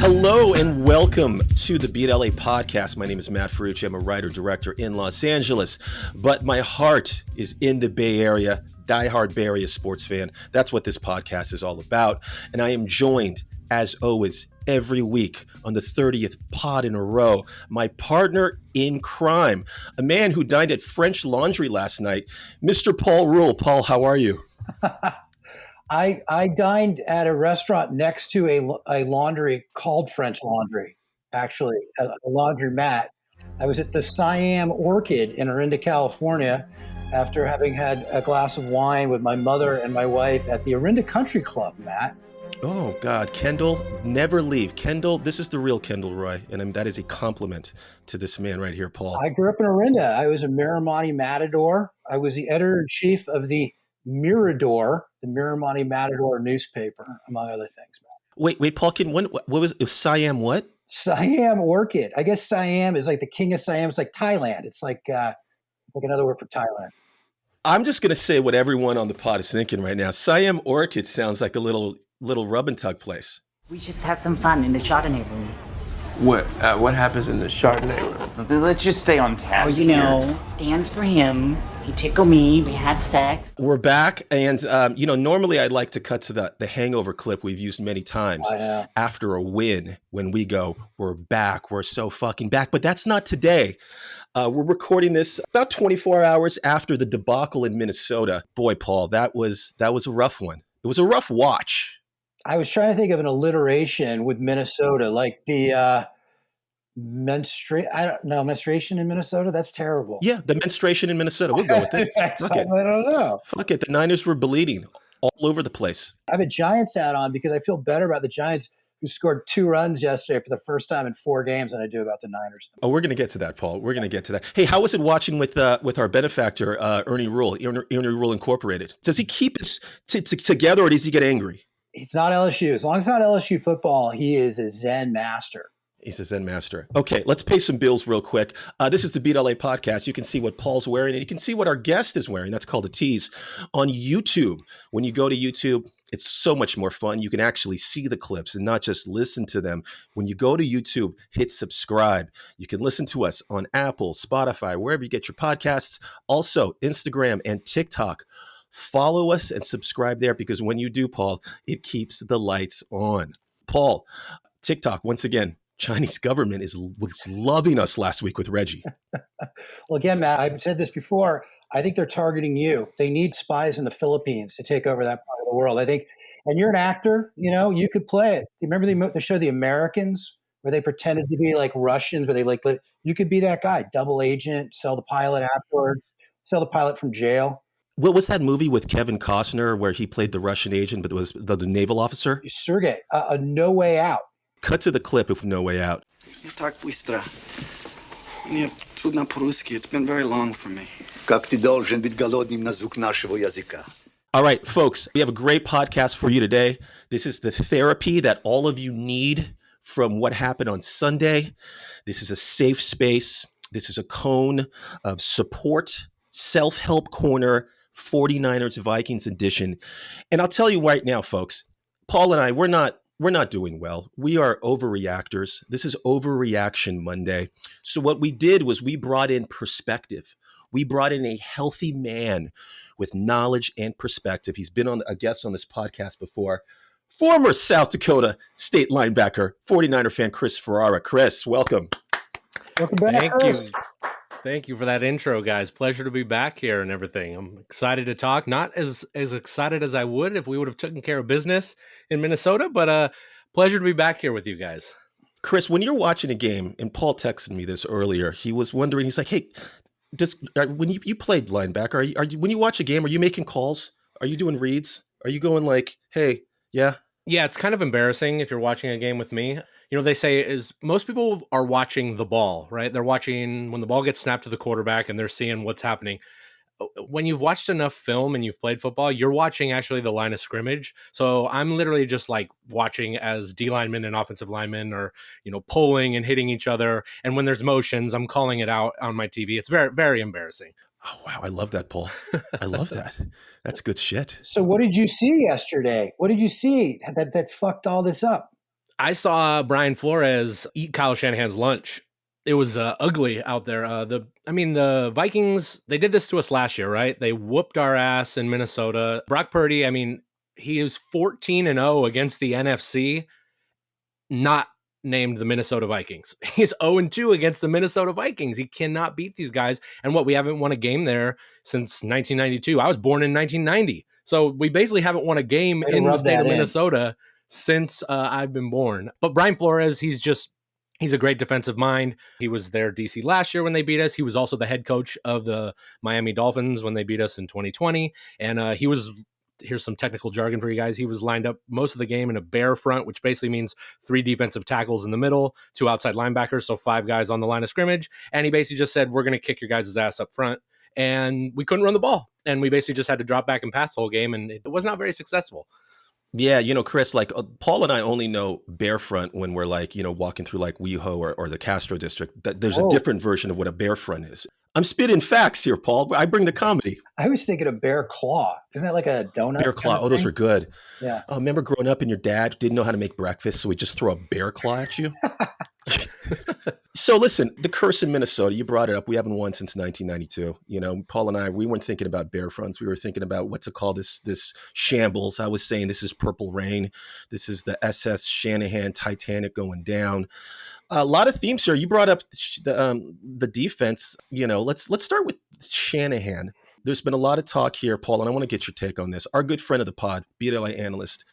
Hello and welcome to the Beat LA podcast. My name is Matt Ferrucci. I'm a writer-director in Los Angeles, but my heart is in the Bay Area, diehard Bay Area sports fan. That's what this podcast is all about. And I am joined, as always, every week on the 30th pod in a row, my partner in crime, a man who dined at French Laundry last night, Mr. Paul Rule. Paul, how are you? I dined at a restaurant next to a laundry called French Laundry, actually, a laundromat. I was at the Siam Orchid in Orinda, California, after having had a glass of wine with my mother and my wife at the Orinda Country Club, Matt. Oh, God. Kendall, never leave. Kendall, this is the real Kendall Roy, and that is a compliment to this man right here, Paul. I grew up in Orinda. I was a Miramonte Matador. I was the editor-in-chief of the Mirador, the Miramonte Matador newspaper, among other things. Wait, Paul, what was it? Siam what? Siam Orchid. I guess Siam is like the king of Siam. It's like Thailand. It's like another word for Thailand. I'm just going to say what everyone on the pod is thinking right now. Siam Orchid sounds like a little rub and tug place. We just have some fun in the Chardonnay room. What happens in the Chardonnay room? Let's just stay on task. Dance for him. He tickled me. We had sex. We're back, and normally I'd like to cut to the hangover clip we've used many times after a win when we go, "We're back. We're so fucking back." But that's not today. We're recording this about 24 hours after the debacle in Minnesota. Boy, Paul, that was a rough one. It was a rough watch. I was trying to think of an alliteration with Minnesota, like the menstruation in Minnesota. That's terrible. Yeah, the menstruation in Minnesota. We'll go with it. Fuck it. I don't know. Fuck it. The Niners were bleeding all over the place. I have a Giants hat on because I feel better about the Giants, who scored 2 runs yesterday for the first time in 4 games, than I do about the Niners. Oh, we're going to get to that, Paul. We're going to get to that. Hey, how was it watching with our benefactor, Ernie Rule, Ernie Rule Incorporated? Does he keep us together, or does he get angry? It's not LSU. As long as it's not LSU football, he is a Zen master. He's a Zen master. Okay, let's pay some bills real quick. This is the Beat LA podcast. You can see what Paul's wearing, and you can see what our guest is wearing. That's called a tease on YouTube. When you go to YouTube, it's so much more fun. You can actually see the clips and not just listen to them. When you go to YouTube, hit subscribe. You can listen to us on Apple, Spotify, wherever you get your podcasts. Also, Instagram and TikTok. Follow us and subscribe there, because when you do, Paul, it keeps the lights on. Paul, TikTok, once again, Chinese government was loving us last week with Reggie. Well, again, Matt, I've said this before. I think they're targeting you. They need spies in the Philippines to take over that part of the world. I think, and you're an actor, you could play it. Remember the show The Americans, where they pretended to be like Russians, where they you could be that guy, double agent, sell the pilot afterwards, sell the pilot from jail. What was that movie with Kevin Costner where he played the Russian agent, but it was the naval officer? Sergey, a No Way Out. Cut to the clip of No Way Out. Так быстро. Мне трудно по-русски. It's been very long for me. Как ты должен быть голодным на звук нашего языка. All right, folks, we have a great podcast for you today. This is the therapy that all of you need from what happened on Sunday. This is a safe space. This is a cone of support, self-help corner, 49ers Vikings edition. And I'll tell you right now, folks, Paul and I, we're not doing well. We are overreactors. This is Overreaction Monday. So what we did was we brought in perspective. We brought in a healthy man with knowledge and perspective. He's been a guest on this podcast before. Former South Dakota State linebacker, 49er fan Chris Ferera. Chris, welcome. Welcome back. Thank you. Thank you for that intro, guys. Pleasure to be back here and everything. I'm excited to talk. Not as excited as I would if we would have taken care of business in Minnesota, but pleasure to be back here with you guys. Chris, when you're watching a game, and Paul texted me this earlier, he was wondering, he's like, hey, when you played linebacker, are you when you watch a game, are you making calls? Are you doing reads? Are you going like, hey, yeah? Yeah, it's kind of embarrassing if you're watching a game with me. They say is most people are watching the ball, right? They're watching when the ball gets snapped to the quarterback and they're seeing what's happening. When you've watched enough film and you've played football, you're watching actually the line of scrimmage. So I'm literally just like watching as D linemen and offensive linemen are, pulling and hitting each other. And when there's motions, I'm calling it out on my TV. It's very, very embarrassing. Oh, wow. I love that, Paul. I love that. That's good shit. So what did you see yesterday? What did you see that fucked all this up? I saw Brian Flores eat Kyle Shanahan's lunch. It was ugly out there. The Vikings, they did this to us last year, right? They whooped our ass in Minnesota. Brock Purdy, he was 14-0 against the NFC, not named the Minnesota Vikings. He's 0-2 against the Minnesota Vikings. He cannot beat these guys. And we haven't won a game there since 1992. I was born in 1990. So we basically haven't won a game in the state of Minnesota since I've been born. But Brian Flores, he's a great defensive mind. He was their DC last year when they beat us. He was also the head coach of the Miami Dolphins when they beat us in 2020. And here's some technical jargon for you guys. He was lined up most of the game in a bear front, which basically means 3 defensive tackles in the middle, 2 outside linebackers, so 5 guys on the line of scrimmage. And he basically just said, we're going to kick your guys' ass up front. And we couldn't run the ball. And we basically just had to drop back and pass the whole game. And it was not very successful. Yeah, Chris, Paul and I only know Bearfront when we're walking through WeHo or the Castro district. There's a different version of what a Bearfront is. I'm spitting facts here, Paul. I bring the comedy. I was thinking of Bear Claw. Isn't that like a donut? Bear Claw. Oh, those are good. Yeah. Oh, remember growing up and your dad didn't know how to make breakfast, so he'd just throw a bear claw at you? So listen, the curse in Minnesota, you brought it up. We haven't won since 1992. Paul and I, we weren't thinking about bear fronts. We were thinking about what to call this shambles. I was saying this is Purple Rain. This is the SS Shanahan Titanic going down. A lot of themes here. You brought up the defense. Let's start with Shanahan. There's been a lot of talk here, Paul, and I want to get your take on this. Our good friend of the pod, BLA analyst,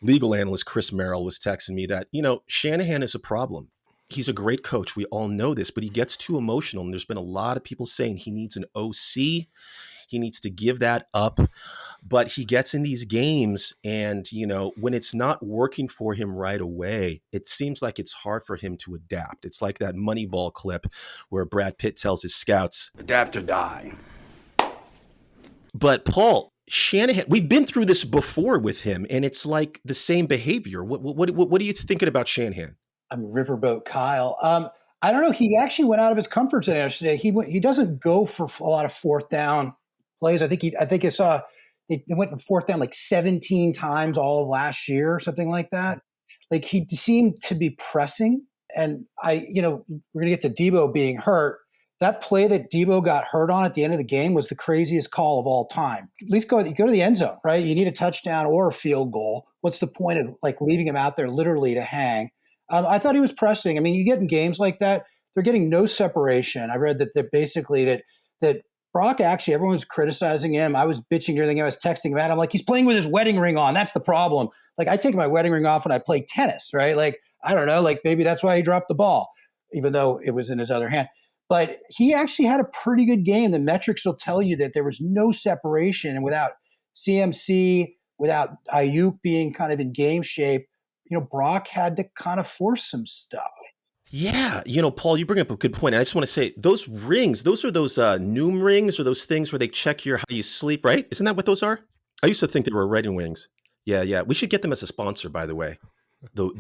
legal analyst Chris Merrill was texting me that, Shanahan is a problem. He's a great coach. We all know this, but he gets too emotional. And there's been a lot of people saying he needs an OC. He needs to give that up. But he gets in these games and, when it's not working for him right away, it seems like it's hard for him to adapt. It's like that Moneyball clip where Brad Pitt tells his scouts, adapt or die. But Paul, Shanahan, we've been through this before with him, and it's like the same behavior. What are you thinking about Shanahan? I'm Riverboat Kyle. I don't know. He actually went out of his comfort zone yesterday. He doesn't go for a lot of fourth down plays. I think I saw they went for fourth down 17 times all of last year or something like that. He seemed to be pressing. And we're gonna get to Deebo being hurt. That play that Deebo got hurt on at the end of the game was the craziest call of all time. At least go to the end zone, right? You need a touchdown or a field goal. What's the point of leaving him out there literally to hang? I thought he was pressing. You get in games like that, they're getting no separation. I read that that Brock actually, everyone was criticizing him. I was bitching everything. I was texting him out. I'm like, he's playing with his wedding ring on. That's the problem. I take my wedding ring off when I play tennis, right? I don't know, maybe that's why he dropped the ball, even though it was in his other hand. But he actually had a pretty good game. The metrics will tell you that there was no separation. And without CMC, without Ayuk being kind of in game shape, Brock had to kind of force some stuff. Yeah. Paul, you bring up a good point. I just want to say those rings, those are those Noom rings or those things where they check how you sleep, right? Isn't that what those are? I used to think they were wedding rings. Yeah. We should get them as a sponsor, by the way. The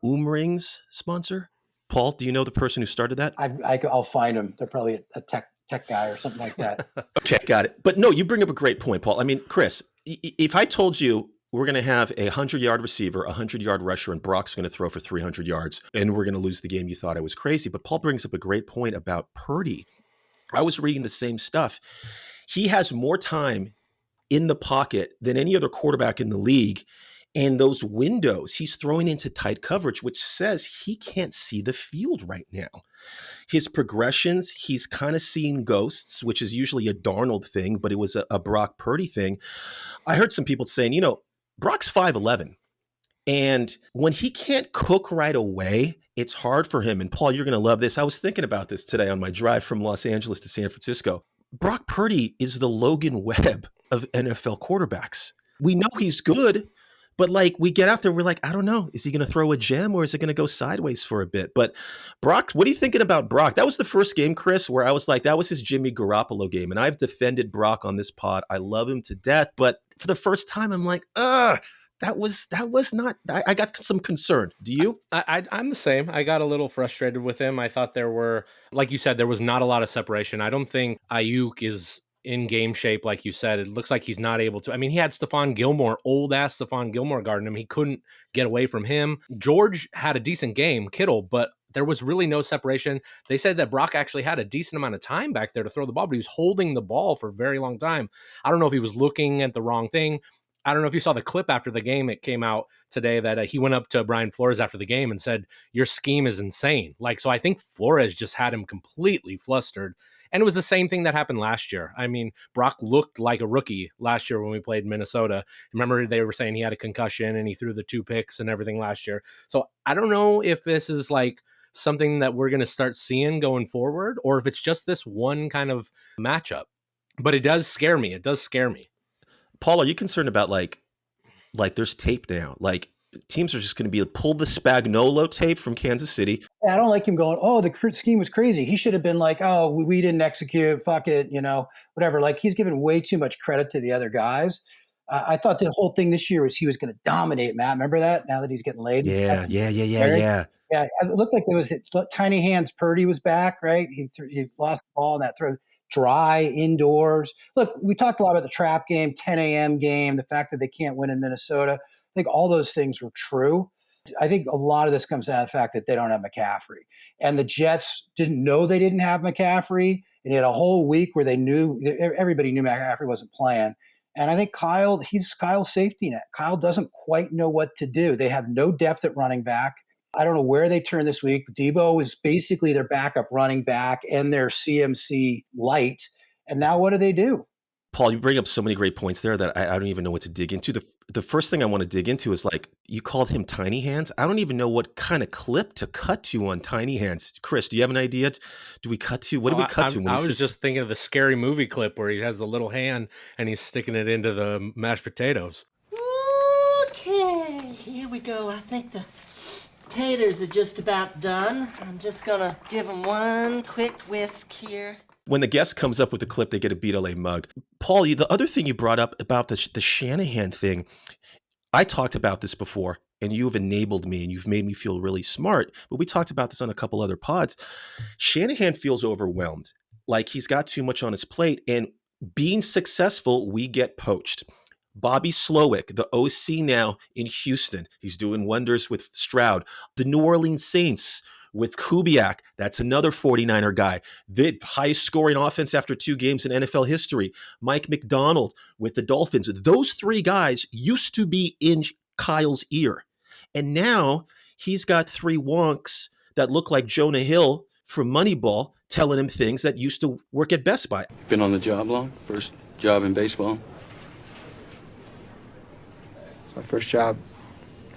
rings sponsor. Paul, do you know the person who started that? I'll find him. They're probably a tech guy or something like that. Okay, got it. But no, you bring up a great point, Paul. Chris, if I told you we're going to have a 100-yard receiver, a 100-yard rusher, and Brock's going to throw for 300 yards, and we're going to lose the game, you thought I was crazy. But Paul brings up a great point about Purdy. I was reading the same stuff. He has more time in the pocket than any other quarterback in the league. And those windows, he's throwing into tight coverage, which says he can't see the field right now. His progressions, he's kind of seeing ghosts, which is usually a Darnold thing, but it was a Brock Purdy thing. I heard some people saying, Brock's 5'11", and when he can't cook right away, it's hard for him. And Paul, you're going to love this. I was thinking about this today on my drive from Los Angeles to San Francisco. Brock Purdy is the Logan Webb of NFL quarterbacks. We know he's good, but we get out there, we're like, I don't know. Is he going to throw a gem or is it going to go sideways for a bit? But Brock, what are you thinking about Brock? That was the first game, Chris, where I was like, that was his Jimmy Garoppolo game. And I've defended Brock on this pod. I love him to death. But for the first time, I'm like, that was not, I got some concern. Do you? I'm the same. I got a little frustrated with him. I thought there were, like you said, there was not a lot of separation. I don't think Ayuk is in game shape, like you said. It looks like he's not able to. I mean, he had Stephon Gilmore, old ass Stephon Gilmore guarding him. He couldn't get away from him. George had a decent game, Kittle, but there was really no separation. They said that Brock actually had a decent amount of time back there to throw the ball, but he was holding the ball for a very long time. I don't know if he was looking at the wrong thing. I don't know if you saw the clip after the game. It came out today that he went up to Brian Flores after the game and said, your scheme is insane. So I think Flores just had him completely flustered. And it was the same thing that happened last year. I mean, Brock looked like a rookie last year when we played Minnesota. Remember, they were saying he had a concussion and he threw the 2 picks and everything last year. So I don't know if this is something that we're going to start seeing going forward, or if it's just this one kind of matchup. But it does scare me. It does scare me. Paul, are you concerned about there's tape now? Teams are just going to be pull the Spagnuolo tape from Kansas City. I don't like him going, oh, the scheme was crazy. He should have been like, oh, we didn't execute, fuck it, whatever. He's given way too much credit to the other guys. I thought the whole thing this year was he was going to dominate, Matt. Remember that? Now that he's getting laid. Yeah. Yeah, it looked like there was tiny hands. Purdy was back, right? He lost the ball in that throw. Dry indoors. Look, we talked a lot about the trap game, 10 a.m. game, the fact that they can't win in Minnesota. I think all those things were true. I think a lot of this comes down to the fact that they don't have McCaffrey. And the Jets didn't know they didn't have McCaffrey. And he had a whole week where everybody knew McCaffrey wasn't playing. And I think he's Kyle's safety net. Kyle doesn't quite know what to do. They have no depth at running back. I don't know where they turn this week. Deebo is basically their backup running back and their CMC light. And now what do? Paul, you bring up so many great points there that I don't even know what to dig into. The first thing I want to dig into is you called him Tiny Hands. I don't even know what kind of clip to cut to on Tiny Hands. Chris, do you have an idea? Do we cut to? What do we cut to? I was just thinking of the Scary Movie clip where he has the little hand and he's sticking it into the mashed potatoes. Okay, here we go. I think the taters are just about done. I'm just gonna give them one quick whisk here. When the guest comes up with the clip, they get a Beat-LA mug. Paul, the other thing you brought up about the Shanahan thing, I talked about this before, and you've enabled me, and you've made me feel really smart, but we talked about this on a couple other pods. Shanahan feels overwhelmed, like he's got too much on his plate, and being successful, we get poached. Bobby Slowick, the OC now in Houston. He's doing wonders with Stroud. The New Orleans Saints with Kubiak. That's another 49er guy. The highest scoring offense after 2 games in NFL history. Mike McDonald with the Dolphins. Those 3 guys used to be in Kyle's ear. And now he's got 3 wonks that look like Jonah Hill from Moneyball telling him things that used to work at Best Buy. Been on the job long? First job in baseball? My first job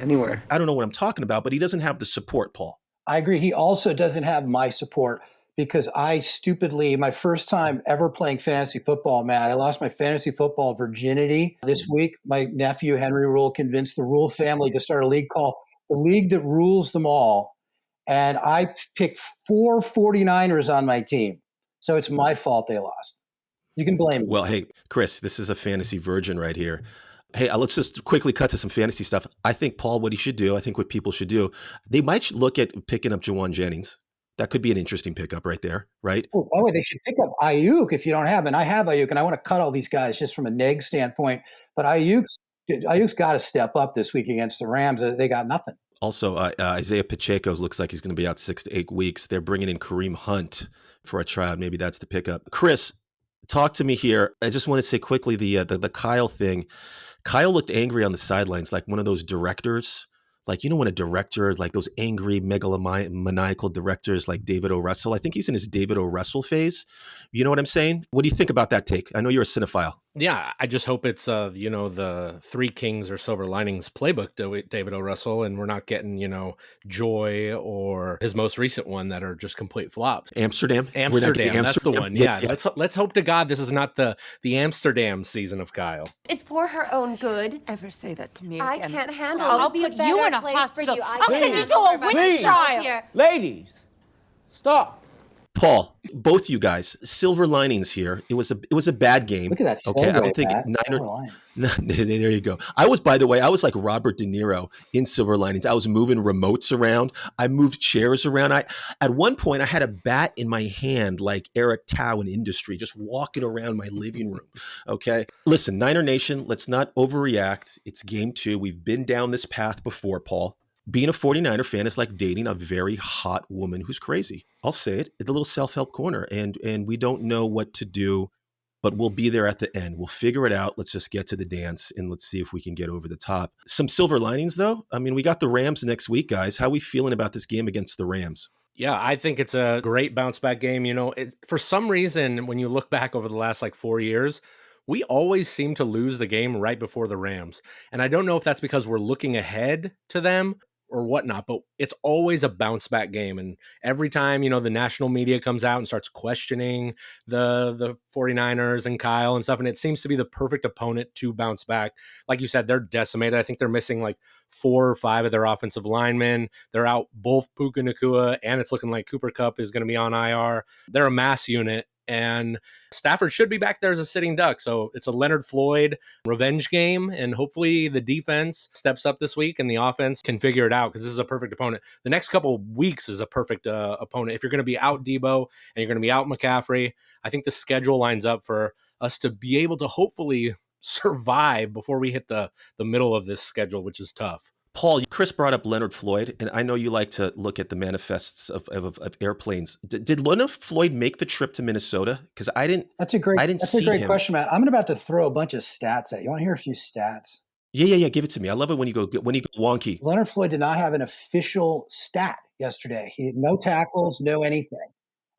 anywhere. I don't know what I'm talking about, but he doesn't have the support, Paul. I agree. He also doesn't have my support because my first time ever playing fantasy football, Matt, I lost my fantasy football virginity this week. My nephew, Henry Rule, convinced the Rule family to start a league called The League That Rules Them All. And I picked 4 49ers on my team. So it's my fault they lost. You can blame me. Well, hey, Chris, this is a fantasy virgin right here. Hey, let's just quickly cut to some fantasy stuff. I think, Paul, what he should do, I think what people should do, they might look at picking up Jawan Jennings. That could be an interesting pickup right there, right? Oh, by the way, they should pick up Ayuk if you don't have him. And I have Ayuk, and I want to cut all these guys just from a neg standpoint. But Ayuk's got to step up this week against the Rams. They got nothing. Also, Isaiah Pacheco looks like he's going to be out 6 to 8 weeks. They're bringing in Kareem Hunt for a tryout. Maybe that's the pickup. Chris, talk to me here. I just want to say quickly the Kyle thing. Kyle looked angry on the sidelines, like one of those directors, when a director, like those angry megalomaniacal directors like David O. Russell. I think he's in his David O. Russell phase. You know what I'm saying? What do you think about that take? I know you're a cinephile. Yeah, I just hope it's the 3 Kings or Silver Linings playbook, David O. Russell, and we're not getting Joy or his most recent one that are just complete flops. Amsterdam, that's the one. Yeah. Let's hope to God this is not the Amsterdam season of Kyle. It's for her own good. Ever say that to me again? I can't handle it. I'll put you in a hospital. I'll send you to a witch Please. trial. Ladies, stop. Paul, both you guys, silver linings here. It was a bad game. Look at that Okay, I segue, don't think Matt. Niner. Silver Lions. No, there you go. I was, by the way, I was like Robert De Niro in Silver Linings. I was moving remotes around. I moved chairs around. At one point, I had a bat in my hand like Eric Tao in Industry, just walking around my living room. Okay, listen, Niner Nation, let's not overreact. It's game 2. We've been down this path before, Paul. Being a 49er fan is like dating a very hot woman who's crazy. I'll say it. It's a little self-help corner, and we don't know what to do, but we'll be there at the end. We'll figure it out. Let's just get to the dance, and let's see if we can get over the top. Some silver linings, though. I mean, we got the Rams next week, guys. How are we feeling about this game against the Rams? Yeah, I think it's a great bounce back game. You know, for some reason, when you look back over the last like 4 years, we always seem to lose the game right before the Rams. And I don't know if that's because we're looking ahead to them or whatnot, but it's always a bounce back game. And every time, you know, the national media comes out and starts questioning the 49ers and Kyle and stuff, and it seems to be the perfect opponent to bounce back. Like you said, they're decimated. I think they're missing like 4 or 5 of their offensive linemen. They're out both Puka Nacua, and it's looking like Cooper Kupp is going to be on IR. They're a mass unit. And Stafford should be back there as a sitting duck. So it's a Leonard Floyd revenge game. And hopefully the defense steps up this week and the offense can figure it out, because this is a perfect opponent. The next couple of weeks is a perfect opponent. If you're going to be out Deebo and you're going to be out McCaffrey, I think the schedule lines up for us to be able to hopefully survive before we hit the middle of this schedule, which is tough. Paul, Chris brought up Leonard Floyd, and I know you like to look at the manifests of airplanes. Did Leonard Floyd make the trip to Minnesota? Because I didn't. That's a great question, Matt. I'm about to throw a bunch of stats at you. Want to hear a few stats? Yeah. Give it to me. I love it when you go wonky. Leonard Floyd did not have an official stat yesterday. He had no tackles, no anything.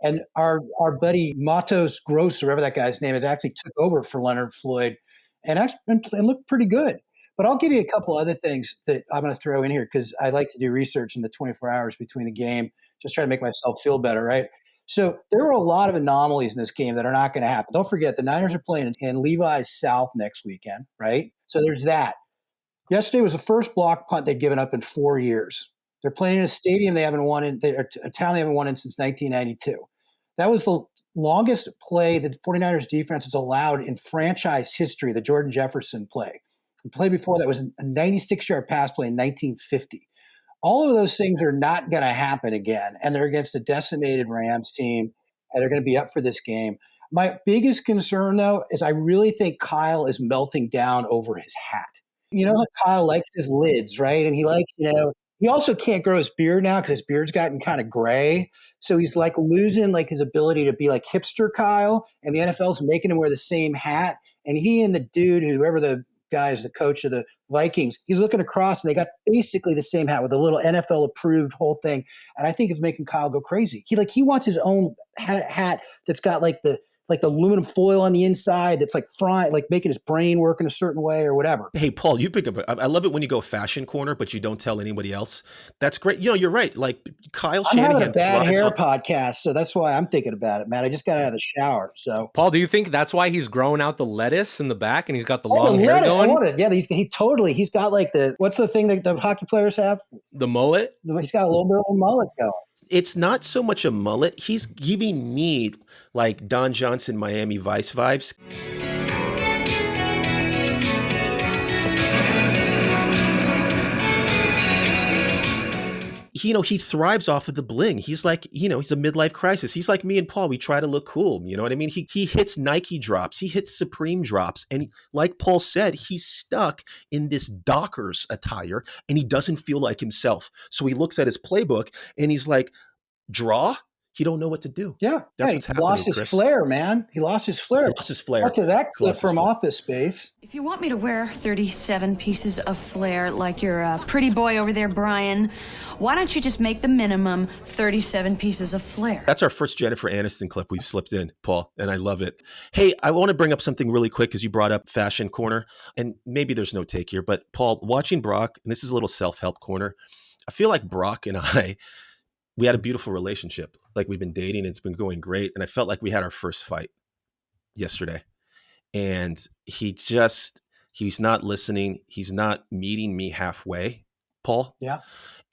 And our buddy Matos Gross, or whatever that guy's name is, actually took over for Leonard Floyd and looked pretty good. But I'll give you a couple other things that I'm going to throw in here, because I like to do research in the 24 hours between a game, just try to make myself feel better, right? So there were a lot of anomalies in this game that are not going to happen. Don't forget, the Niners are playing in Levi's South next weekend, right? So there's that. Yesterday was the first block punt they'd given up in 4 years. They're playing in a stadium they haven't won in, a town they haven't won in since 1992. That was the longest play the 49ers defense has allowed in franchise history, the Jordan Jefferson play. The play before that was a 96-yard pass play in 1950. All of those things are not going to happen again, and they're against a decimated Rams team, and they're going to be up for this game. My biggest concern, though, is I really think Kyle is melting down over his hat. You know how Kyle likes his lids, right? And he likes, he also can't grow his beard now because his beard's gotten kind of gray. So he's like losing like his ability to be like hipster Kyle, and the NFL's making him wear the same hat. And he and the dude, whoever the guy is, the coach of the Vikings, he's looking across and they got basically the same hat with a little NFL approved whole thing. And I think it's making Kyle go crazy. He wants his own hat that's got like the aluminum foil on the inside that's like frying, like making his brain work in a certain way or whatever. Hey, Paul, you pick up. I love it when you go fashion corner, but you don't tell anybody else. That's great. You're right. Like Kyle Shanahan. I'm having a bad hair podcast, so that's why I'm thinking about it, man. I just got out of the shower. So, Paul, do you think that's why he's growing out the lettuce in the back and he's got the long hair lettuce, going? I want it. Yeah, he's got like what's the thing that the hockey players have? The mullet? He's got a little bit of a mullet going. It's not so much a mullet. He's giving me like Don Johnson, Miami Vice vibes. He thrives off of the bling. He's like, he's a midlife crisis. He's like me and Paul. We try to look cool. You know what I mean? He hits Nike drops. He hits Supreme drops. And like Paul said, he's stuck in this Dockers attire and he doesn't feel like himself. So he looks at his playbook and he's like, draw? He don't know what to do. Yeah. That's what's happening, He lost his flair, man. He lost his flair. He lost his flair. Back to that clip from Office Space. If you want me to wear 37 pieces of flair like you're a pretty boy over there, Brian, why don't you just make the minimum 37 pieces of flair? That's our first Jennifer Aniston clip we've slipped in, Paul, and I love it. Hey, I want to bring up something really quick because you brought up fashion corner, and maybe there's no take here, but Paul, watching Brock, and this is a little self-help corner, I feel like Brock and I, we had a beautiful relationship. Like we've been dating, it's been going great. And I felt like we had our first fight yesterday. And he's not listening. He's not meeting me halfway. Paul. Yeah.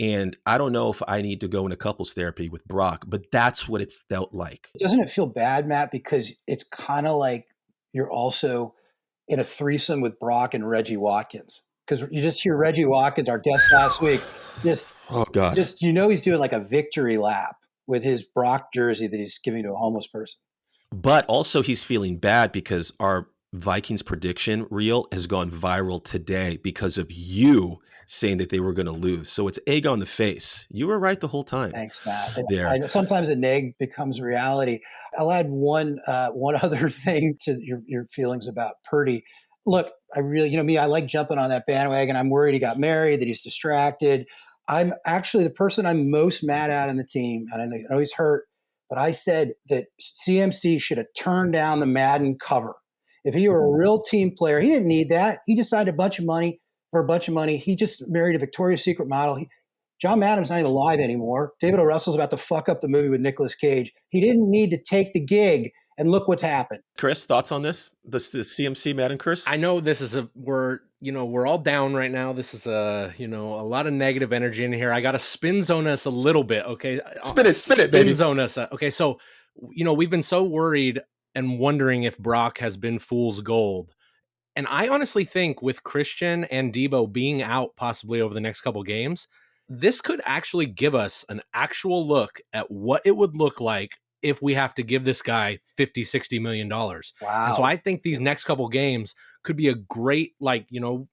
And I don't know if I need to go into couples therapy with Brock, but that's what it felt like. Doesn't it feel bad, Matt? Because it's kind of like you're also in a threesome with Brock and Reggie Watkins. Because you just hear Reggie Watkins, our guest last week, Oh God. just he's doing like a victory lap with his Brock jersey that he's giving to a homeless person. But also he's feeling bad because our Vikings prediction reel has gone viral today because of you saying that they were going to lose. So it's egg on the face. You were right the whole time. Thanks, Matt. There. Sometimes a neg becomes reality. I'll add one other thing to your feelings about Purdy. Look, I really, me, I like jumping on that bandwagon. I'm worried he got married, that he's distracted. I'm actually the person I'm most mad at in the team, and I know he's hurt, but I said that CMC should have turned down the Madden cover. If he were a real team player, he didn't need that. He decided for a bunch of money. He just married a Victoria's Secret model. John Madden's not even alive anymore. David O. Russell's about to fuck up the movie with Nicolas Cage. He didn't need to take the gig, and look what's happened. Chris, thoughts on this? The CMC Madden curse? I know this is we're all down right now. This is a lot of negative energy in here. I got to spin zone us a little bit. Okay. Spin it, baby. Spin zone us. Okay. So, we've been so worried and wondering if Brock has been fool's gold. And I honestly think with Christian and Deebo being out possibly over the next couple games, this could actually give us an actual look at what it would look like if we have to give this guy $50-60 million. Wow. And so I think these next couple games could be a great, we're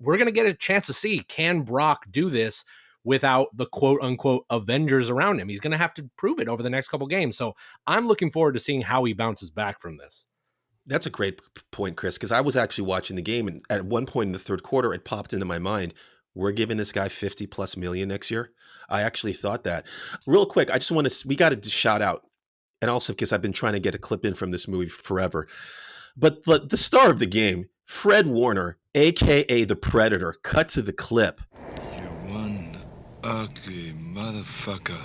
going to get a chance to see, can Brock do this without the quote unquote Avengers around him? He's going to have to prove it over the next couple games. So I'm looking forward to seeing how he bounces back from this. That's a great point, Chris, because I was actually watching the game, and at one point in the third quarter, it popped into my mind, we're giving this guy 50+ million next year. I actually thought that. Real quick, we got to shout out, and also because I've been trying to get a clip in from this movie forever, but the star of the game, Fred Warner, a.k.a. the Predator, cut to the clip. You one ugly motherfucker.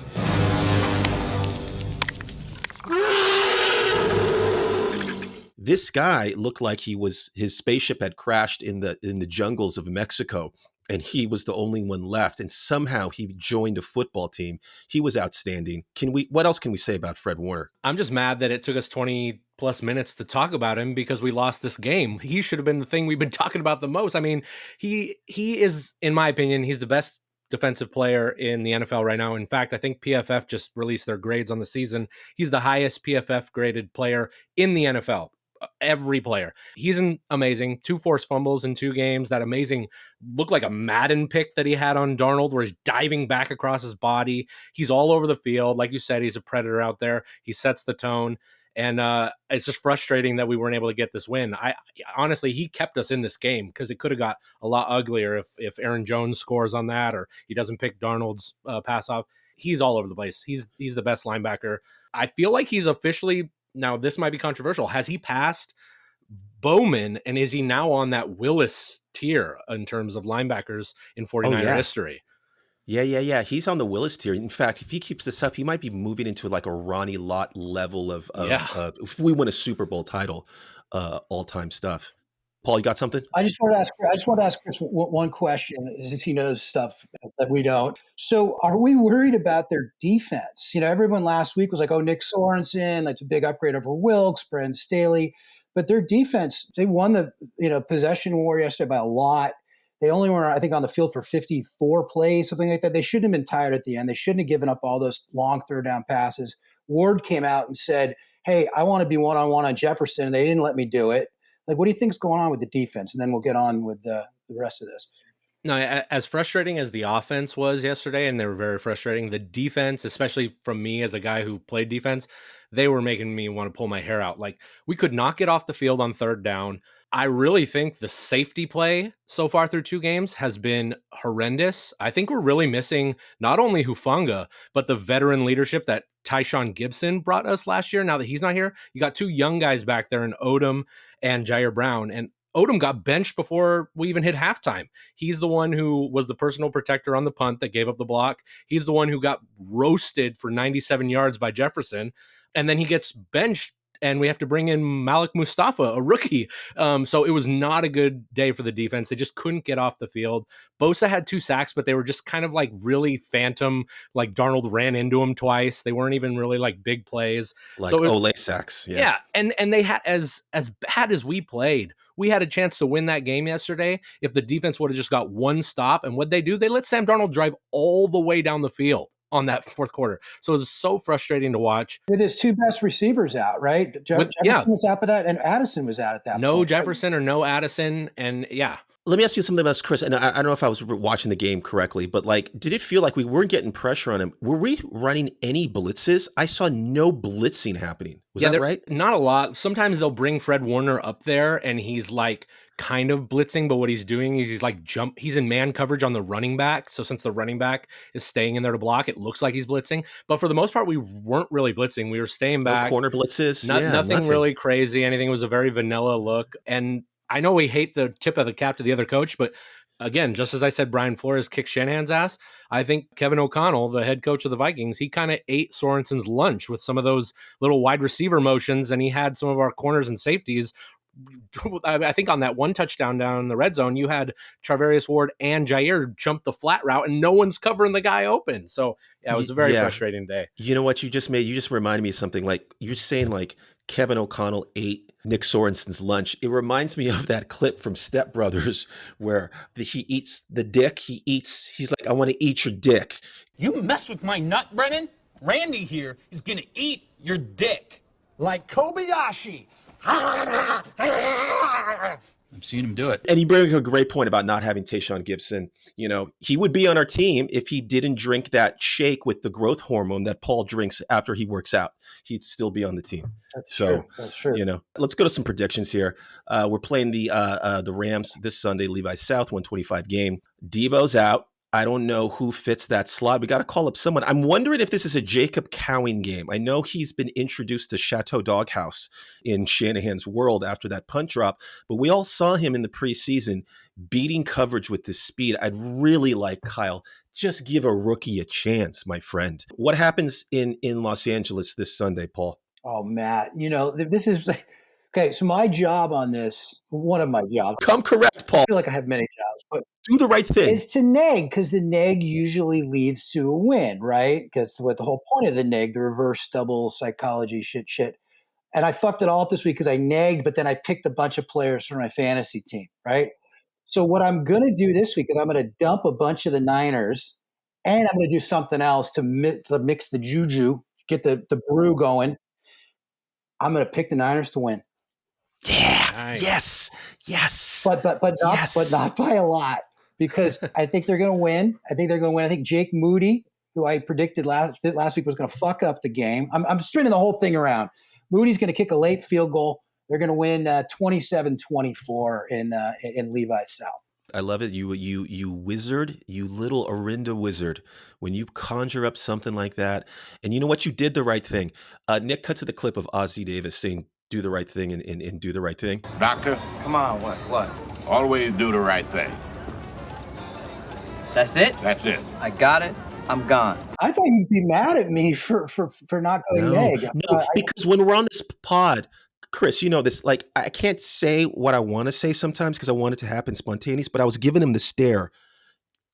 This guy looked like his spaceship had crashed in the jungles of Mexico, and he was the only one left. And somehow he joined a football team. He was outstanding. What else can we say about Fred Warner? I'm just mad that it took us 20+ minutes to talk about him because we lost this game. He should have been the thing we've been talking about the most. I mean, he is, in my opinion, he's the best defensive player in the NFL right now. In fact, I think PFF just released their grades on the season. He's the highest PFF graded player in the NFL. Every player. He's amazing. 2 forced fumbles in 2 games. That amazing looked like a Madden pick that he had on Darnold where he's diving back across his body. He's all over the field. Like you said, he's a predator out there. He sets the tone. And it's just frustrating that we weren't able to get this win. I honestly, he kept us in this game because it could have got a lot uglier if Aaron Jones scores on that or he doesn't pick Darnold's pass off. He's all over the place. He's the best linebacker. I feel like he's officially, now this might be controversial, has he passed Bowman, and is he now on that Willis tier in terms of linebackers in 49er history? Yeah. He's on the Willis tier. In fact, if he keeps this up, he might be moving into like a Ronnie Lott level of if we win a Super Bowl title, all-time stuff. Paul, you got something? I just want to ask Chris one question, since he knows stuff that we don't. So are we worried about their defense? Everyone last week was like, oh, Nick Sorenson, that's a big upgrade over Wilkes, Brandon Staley. But their defense, they won the possession war yesterday by a lot. They only were, I think, on the field for 54 plays, something like that. They shouldn't have been tired at the end. They shouldn't have given up all those long third down passes. Ward came out and said, hey, I want to be one-on-one on Jefferson. And they didn't let me do it. Like, what do you think's going on with the defense? And then we'll get on with the rest of this. No, as frustrating as the offense was yesterday, and they were very frustrating, the defense, especially from me as a guy who played defense, they were making me want to pull my hair out. Like, we could not get off the field on third down. I really think the safety play so far through 2 games has been horrendous. I think we're really missing not only Hufanga, but the veteran leadership that Tyshawn Gibson brought us last year. Now that he's not here, you got 2 young guys back there in Odom and Jair Brown. And Odom got benched before we even hit halftime. He's the one who was the personal protector on the punt that gave up the block. He's the one who got roasted for 97 yards by Jefferson. And then he gets benched and we have to bring in Malik Mustafa, a rookie. So it was not a good day for the defense. They just couldn't get off the field. Bosa had 2 sacks, but they were just kind of like really phantom, like Darnold ran into him twice. They weren't even really like big plays. Like so Ole sacks. Yeah. And they had, as bad as we played, we had a chance to win that game yesterday if the defense would have just got one stop. And what'd they do? They let Sam Darnold drive all the way down the field on that fourth quarter. So it was so frustrating to watch. With his 2 best receivers out, right? Jefferson was out for that, and Addison was out at that point. No Jefferson or no Addison, and yeah. Let me ask you something else, Chris, and I don't know if I was watching the game correctly, but like, did it feel like we weren't getting pressure on him? Were we running any blitzes? I saw no blitzing happening. Was that right? Not a lot. Sometimes they'll bring Fred Warner up there, and he's like kind of blitzing, but what he's doing is he's like he's in man coverage on the running back. So since the running back is staying in there to block, it looks like he's blitzing. But for the most part, we weren't really blitzing. We were staying back. No corner blitzes. Nothing really crazy. Anything. It was a very vanilla look. And I know we hate the tip of the cap to the other coach, but again, just as I said, Brian Flores kicked Shanahan's ass. I think Kevin O'Connell, the head coach of the Vikings, he kind of ate Sorenson's lunch with some of those little wide receiver motions, and he had some of our corners and safeties. I think on that one touchdown down in the red zone, you had Charvarius Ward and Jair jump the flat route, and no one's covering the guy open. So yeah, it was a very frustrating day. You know what you just reminded me of something. Like you're saying, like Kevin O'Connell ate Nick Sorenson's lunch. It reminds me of that clip from Step Brothers where he eats the dick. He's like, I want to eat your dick. You mess with my nut, Brennan? Randy here is going to eat your dick. Like Kobayashi. I've seen him do it. And he brings a great point about not having Tayshaun Gibson. You know, he would be on our team if he didn't drink that shake with the growth hormone that Paul drinks after he works out. He'd still be on the team. That's true. You know, let's go to some predictions here. We're playing the Rams this Sunday, Levi South, 125 game. Deebo's out. I don't know who fits that slot. We got to call up someone. I'm wondering if this is a Jacob Cowing game. I know he's been introduced to Chateau Doghouse in Shanahan's world after that punt drop, but we all saw him in the preseason beating coverage with this speed. I'd really like Kyle. Just give a rookie a chance, my friend. What happens in Los Angeles this Sunday, Paul? Oh, Matt, you know, this is okay. So my job on this, one of my jobs. Come correct, Paul. I feel like I have many jobs, but do the right thing. It's to neg, because the neg usually leads to a win, right? Because what the whole point of the neg, the reverse double psychology shit. And I fucked it all up this week because I negged, but then I picked a bunch of players for my fantasy team, right? So what I'm going to do this week is I'm going to dump a bunch of the Niners, and I'm going to do something else to mix the juju, get the brew going. I'm going to pick the Niners to win. Yeah. Nice. Yes. But not by a lot, because I think they're going to win. I think Jake Moody, who I predicted last week was going to fuck up the game. I'm spinning the whole thing around. Moody's going to kick a late field goal. They're going to win 27-24 in Levi South. I love it. You wizard, you little Orinda wizard, when you conjure up something like that. And you know what? You did the right thing. Nick, cut to the clip of Ozzie Davis saying, do the right thing and do the right thing. Doctor? Come on, what? Always do the right thing. That's it? That's it. I got it. I'm gone. I thought you'd be mad at me for not going neg. No, because when we're on this pod, Chris, you know this, like, I can't say what I want to say sometimes because I want it to happen spontaneous, but I was giving him the stare.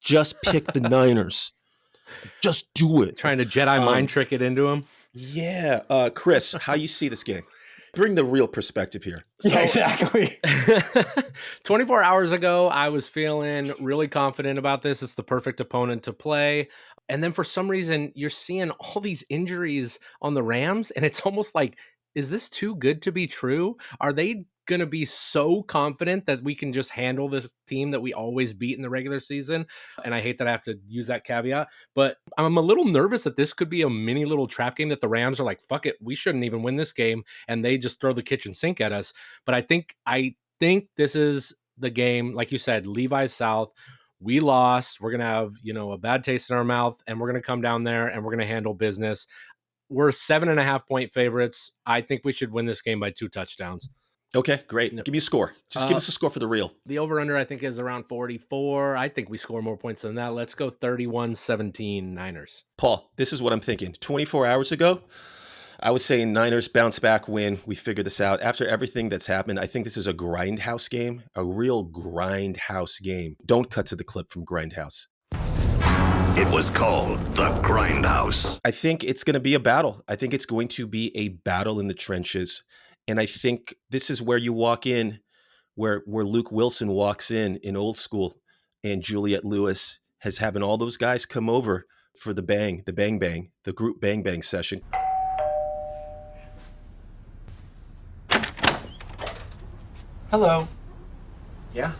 Just pick the Niners. Just do it. Trying to Jedi mind trick it into him. Yeah. Chris, how you see this game? Bring the real perspective here. Yeah, exactly. 24 hours ago, I was feeling really confident about this. It's the perfect opponent to play. And then for some reason, you're seeing all these injuries on the Rams, and it's almost like, is this too good to be true? Are they going to be so confident that we can just handle this team that we always beat in the regular season? And I hate that I have to use that caveat, but I'm a little nervous that this could be a mini little trap game that the Rams are like, fuck it, we shouldn't even win this game, and they just throw the kitchen sink at us. But I think this is the game, like you said, Levi's South. We lost. We're going to have, a bad taste in our mouth, and we're going to come down there and we're going to handle business. We're 7.5 point favorites. I think we should win this game by 2 touchdowns. Okay, great. Give me a score. Just give us a score for the real. The over-under, I think, is around 44. I think we score more points than that. Let's go 31-17 Niners. Paul, this is what I'm thinking. 24 hours ago, I was saying Niners bounce back win. We figured this out. After everything that's happened, I think this is a grindhouse game, a real grindhouse game. Don't cut to the clip from Grindhouse. It was called the Grindhouse. I think it's going to be a battle. I think it's going to be a battle in the trenches. And I think this is where you walk in, where Luke Wilson walks in old school, and Juliette Lewis has having all those guys come over for the bang, the group bang session. Hello. Yeah.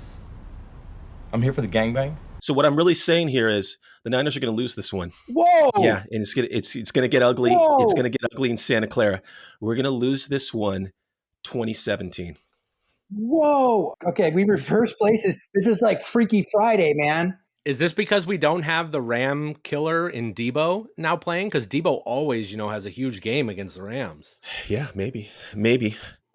I'm here for the gangbang. So what I'm really saying here is the Niners are going to lose this one. Whoa! Yeah, and it's going to get ugly. Whoa. It's going to get ugly in Santa Clara. We're going to lose this one 2017. Whoa! Okay, we reverse places. This is like Freaky Friday, man. Is this because we don't have the Ram killer in Deebo now playing? Because Deebo always, has a huge game against the Rams. Yeah, maybe.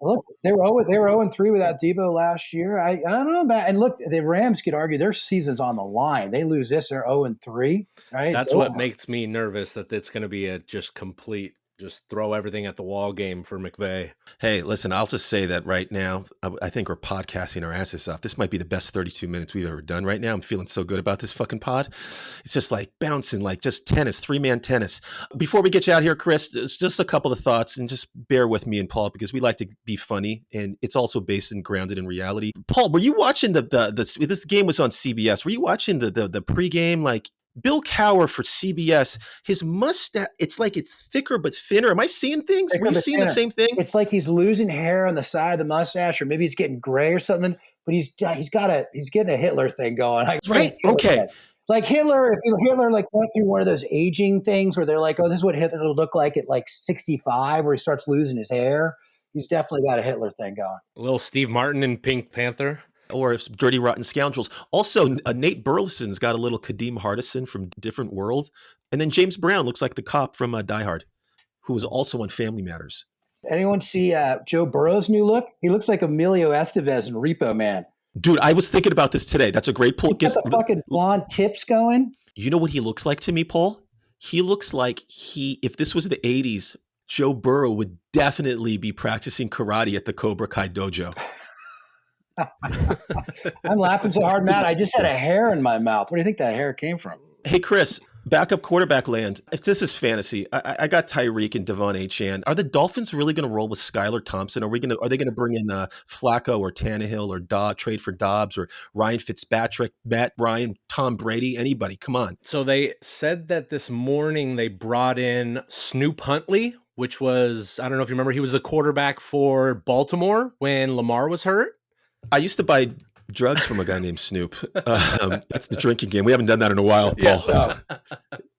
Look, they were 0-3 without Deebo last year. I don't know about, and look, the Rams could argue their season's on the line. They lose this, they're 0-3, right? That's what makes me nervous, that it's going to be a just throw everything at the wall game for McVay. Hey, listen, I'll just say that right now, I think we're podcasting our asses off. This might be the best 32 minutes we've ever done right now. I'm feeling so good about this fucking pod. It's just like bouncing, like just tennis, 3-man tennis. Before we get you out here, Chris, just a couple of thoughts, and just bear with me and Paul, because we like to be funny, and it's also based and grounded in reality. Paul, were you watching this game was on CBS? Were you watching the pregame, like, Bill Cowher for CBS, his mustache, it's like it's thicker but thinner. Am I seeing things? Were you seeing the same thing? It's like he's losing hair on the side of the mustache, or maybe it's getting gray or something, but he's getting a Hitler thing going. Right? Okay. Like Hitler, if Hitler like went through one of those aging things where they're like, oh, this is what Hitler would look like at like 65, where he starts losing his hair. He's definitely got a Hitler thing going. A little Steve Martin in Pink Panther. Or Dirty Rotten Scoundrels. Also, Nate Burleson's got a little Kadeem Hardison from Different World. And then James Brown looks like the cop from Die Hard, who was also on Family Matters. Anyone see Joe Burrow's new look? He looks like Emilio Estevez in Repo Man. Dude, I was thinking about this today. That's a great pull. He's got the fucking blonde tips going. You know what he looks like to me, Paul? He looks like if this was the 80s, Joe Burrow would definitely be practicing karate at the Cobra Kai dojo. I'm laughing so hard, Matt. I just had a hair in my mouth. Where do you think that hair came from? Hey, Chris, backup quarterback land. If this is fantasy, I got Tyreek and Devon Achane. Are the Dolphins really going to roll with Skylar Thompson? Are they going to bring in Flacco or Tannehill or trade for Dobbs or Ryan Fitzpatrick, Matt Ryan, Tom Brady? Anybody? Come on. So they said that this morning they brought in Snoop Huntley, which was, I don't know if you remember, he was the quarterback for Baltimore when Lamar was hurt. I used to buy drugs from a guy named Snoop. That's the drinking game. We haven't done that in a while, Paul. Yeah.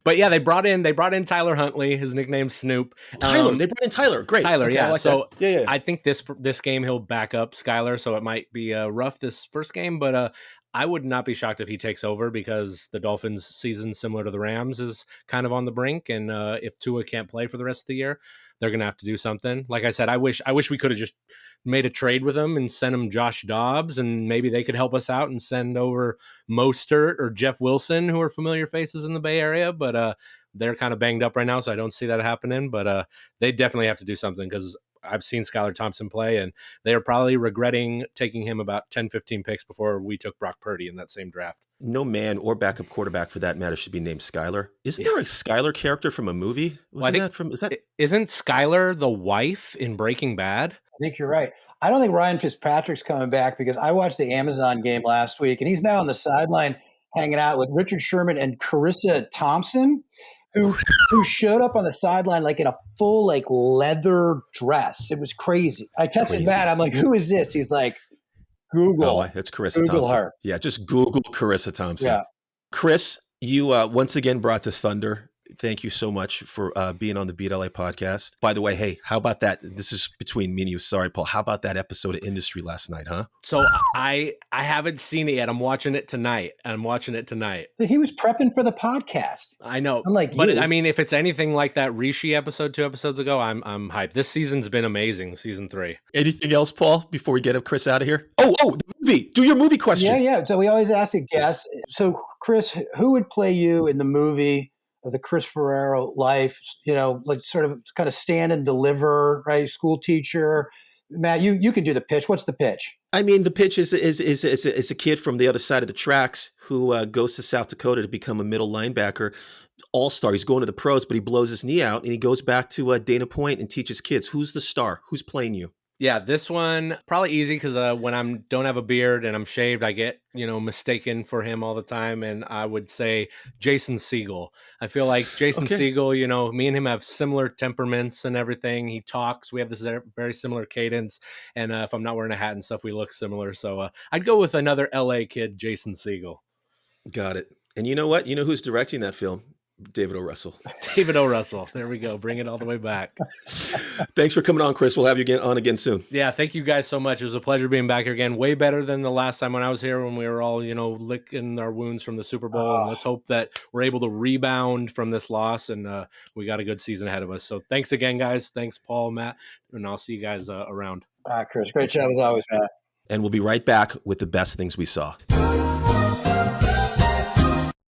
But yeah, they brought in Tyler Huntley. His nickname's Snoop. They brought in Tyler. Great. Tyler, okay, yeah. Like so yeah. I think this game he'll back up Skylar, so it might be rough this first game, but I would not be shocked if he takes over, because the Dolphins' season, similar to the Rams, is kind of on the brink, and if Tua can't play for the rest of the year, they're going to have to do something. Like I said, I wish we could have just made a trade with them and sent him Josh Dobbs, and maybe they could help us out and send over Mostert or Jeff Wilson, who are familiar faces in the Bay Area, but they're kind of banged up right now, so I don't see that happening, but they definitely have to do something, because I've seen Skylar Thompson play, and they are probably regretting taking him about 10, 15 picks before we took Brock Purdy in that same draft. No man or backup quarterback for that matter should be named Skylar. Isn't there a Skylar character from a movie? Isn't Skylar the wife in Breaking Bad? I think you're right. I don't think Ryan Fitzpatrick's coming back, because I watched the Amazon game last week, and he's now on the sideline hanging out with Richard Sherman and Carissa Thompson, who showed up on the sideline like in a full like leather dress. It was crazy. I texted Matt. I'm like, who is this? He's like, Google. Oh, it's Carissa Google Thompson. her. Yeah, just Google Carissa Thompson. Yeah. Chris, you once again brought the thunder. Thank you so much for being on the Beat LA podcast. By the way, hey, how about that? This is between me and you. Sorry, Paul. How about that episode of Industry last night, huh? So I haven't seen it yet. I'm watching it tonight. He was prepping for the podcast. I know. Unlike but you. I mean, if it's anything like that Rishi episode 2 episodes ago, I'm hyped. This season's been amazing, season 3. Anything else, Paul, before we get Chris out of here? Oh, the movie. Do your movie question. Yeah. So we always ask a guest. So, Chris, who would play you in the movie of the Chris Ferera life, like sort of kind of stand and deliver, right? School teacher. Matt, you can do the pitch. What's the pitch? I mean, the pitch is a kid from the other side of the tracks who goes to South Dakota to become a middle linebacker, all-star. He's going to the pros, but he blows his knee out, and he goes back to Dana Point and teaches kids. Who's the star? Who's playing you? Yeah, this one probably easy because when I don't have a beard and I'm shaved, I get mistaken for him all the time, and I would say Jason Segel. I feel like Jason Segel. Me and him have similar temperaments and everything. He talks. We have this very similar cadence, and if I'm not wearing a hat and stuff, we look similar. So I'd go with another LA kid, Jason Segel. Got it. And you know what? You know who's directing that film? David O. Russell. David O. Russell. There we go. Bring it all the way back. Thanks for coming on, Chris. We'll have you on again soon. Yeah, thank you guys so much. It was a pleasure being back here again. Way better than the last time when I was here, when we were all, licking our wounds from the Super Bowl. And let's hope that we're able to rebound from this loss, and we got a good season ahead of us. So thanks again, guys. Thanks, Paul, Matt, and I'll see you guys around. Chris, great job as always, Matt. And we'll be right back with the best things we saw.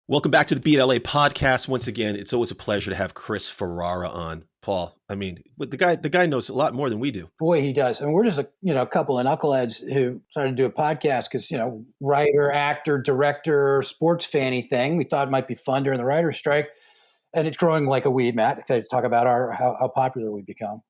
Welcome back to the Beat LA podcast. Once again, it's always a pleasure to have Chris Ferera on. Paul, I mean, the guy knows a lot more than we do. Boy, he does. I mean, we're just a couple of knuckleheads who started to do a podcast because, writer, actor, director, sports fanny thing. We thought it might be fun during the writer's strike. And it's growing like a weed, Matt, to talk about how popular we've become.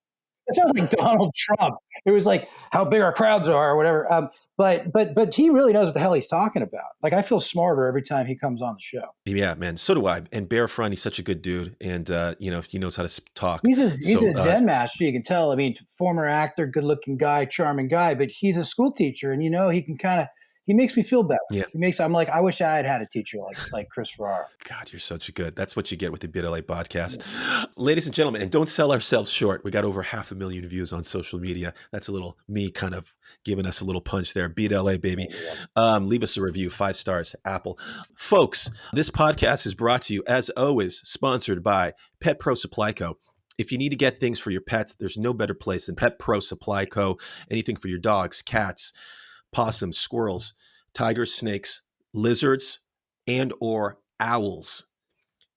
It sounds like Donald Trump. It was like how big our crowds are or whatever. But he really knows what the hell he's talking about. Like, I feel smarter every time he comes on the show. Yeah, man. So do I. And Bear Front, he's such a good dude. And, he knows how to talk. He's a Zen master. You can tell. I mean, former actor, good looking guy, charming guy, but he's a school teacher. And, he can he makes me feel better. Yeah. I'm like, I wish I had had a teacher like Chris Ferrara. God, you're such a good. That's what you get with the Beat LA podcast. Ladies and gentlemen, and don't sell ourselves short. We got over 500,000 views on social media. That's a little me kind of giving us a little punch there. Beat LA, baby. Leave us a review, 5 stars, Apple. Folks, this podcast is brought to you, as always, sponsored by Pet Pro Supply Co. If you need to get things for your pets, there's no better place than Pet Pro Supply Co. Anything for your dogs, cats, possums, squirrels, tigers, snakes, lizards, and or owls.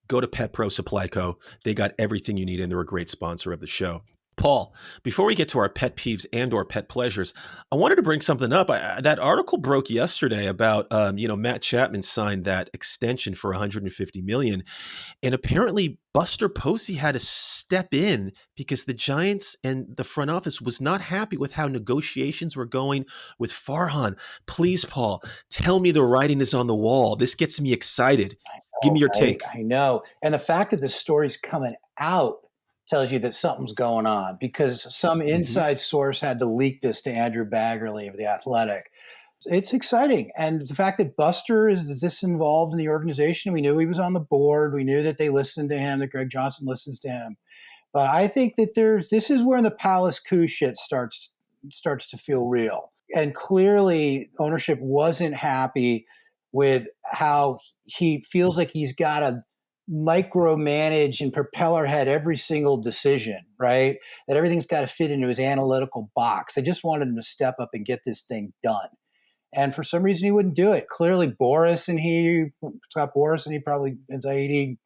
Go to Pet Pro Supply Co. They got everything you need, and they're a great sponsor of the show. Paul, before we get to our pet peeves and or pet pleasures, I wanted to bring something up. That article broke yesterday about, Matt Chapman signed that extension for $150 million. And apparently Buster Posey had to step in because the Giants and the front office was not happy with how negotiations were going with Farhan. Please, Paul, tell me the writing is on the wall. This gets me excited. Give me your take. I know. And the fact that the story's coming out tells you that something's going on, because some inside source had to leak this to Andrew Baggerly of The Athletic. It's exciting. And the fact that Buster is this involved in the organization, we knew he was on the board. We knew that they listened to him, that Greg Johnson listens to him. But I think that this is where the Palace coup shit starts to feel real. And clearly ownership wasn't happy with how he feels like he's got to micromanage and propeller head every single decision, right? That everything's got to fit into his analytical box. I just wanted him to step up and get this thing done. And for some reason, he wouldn't do it. Clearly, Scott Boras and he probably, and Zaidi,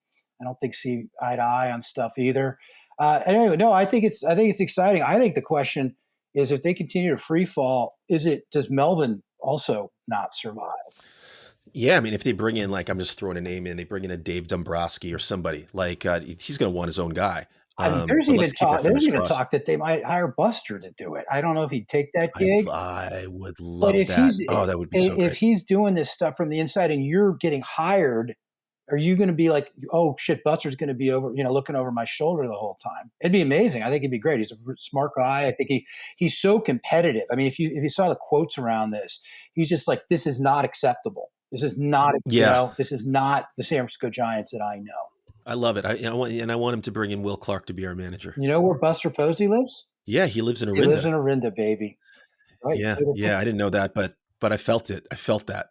I don't think see eye to eye on stuff either. Anyway, no, I think it's exciting. I think the question is, if they continue to free fall, does Melvin also not survive? Yeah, I mean, if they bring in, I'm just throwing a name in, they bring in a Dave Dombrowski or somebody, he's going to want his own guy. I mean, there's even talk that they might hire Buster to do it. I don't know if he'd take that gig. I would love that. That would be so great. If he's doing this stuff from the inside and you're getting hired, are you going to be like, oh shit, Buster's going to be over, looking over my shoulder the whole time? It'd be amazing. I think he'd be great. He's a smart guy. I think he's so competitive. I mean, if you saw the quotes around this, he's just like, this is not acceptable. This is not, this is not the San Francisco Giants that I know. I love it. I want him to bring in Will Clark to be our manager. You know where Buster Posey lives? Yeah, he lives in Orinda. He lives in Orinda, baby. Right? Yeah, I didn't know that, but I felt it. I felt that.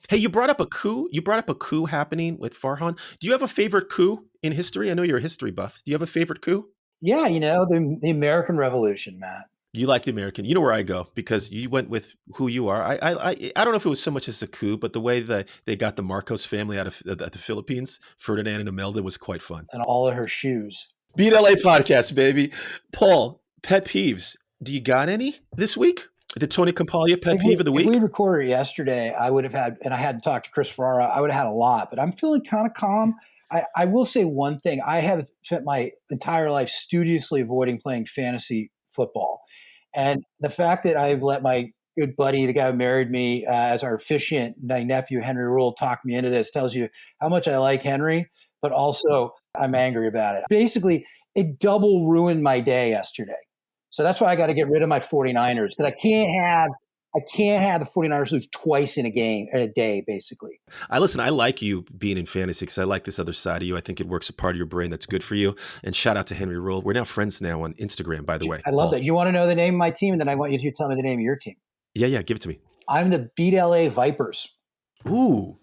Hey, you brought up a coup. You brought up a coup happening with Farhan. Do you have a favorite coup in history? I know you're a history buff. Do you have a favorite coup? Yeah, the American Revolution, Matt. You like the American. You know where I go because you went with who you are. I don't know if it was so much as a coup, but the way that they got the Marcos family out of the Philippines, Ferdinand and Imelda, was quite fun. And all of her shoes. Beat LA podcast, baby. Paul, pet peeves. Do you got any this week? The Tony Campagna pet peeve of the week? If we recorded yesterday, I would have had, and I hadn't talked to Chris Ferrara, I would have had a lot, but I'm feeling kind of calm. I will say one thing. I have spent my entire life studiously avoiding playing fantasy football. And the fact that I've let my good buddy, the guy who married me as our officiant, my nephew, Henry Rule, talk me into this tells you how much I like Henry, but also I'm angry about it. Basically, it double ruined my day yesterday. So that's why I got to get rid of my 49ers because I can't have the 49ers lose twice in a day, basically. I like you being in fantasy because I like this other side of you. I think it works a part of your brain that's good for you. And shout out to Henry Rule. We're now friends now on Instagram, by the way. I love that. You want to know the name of my team, and then I want you to tell me the name of your team. Yeah, give it to me. I'm the Beat LA Vipers. Ooh,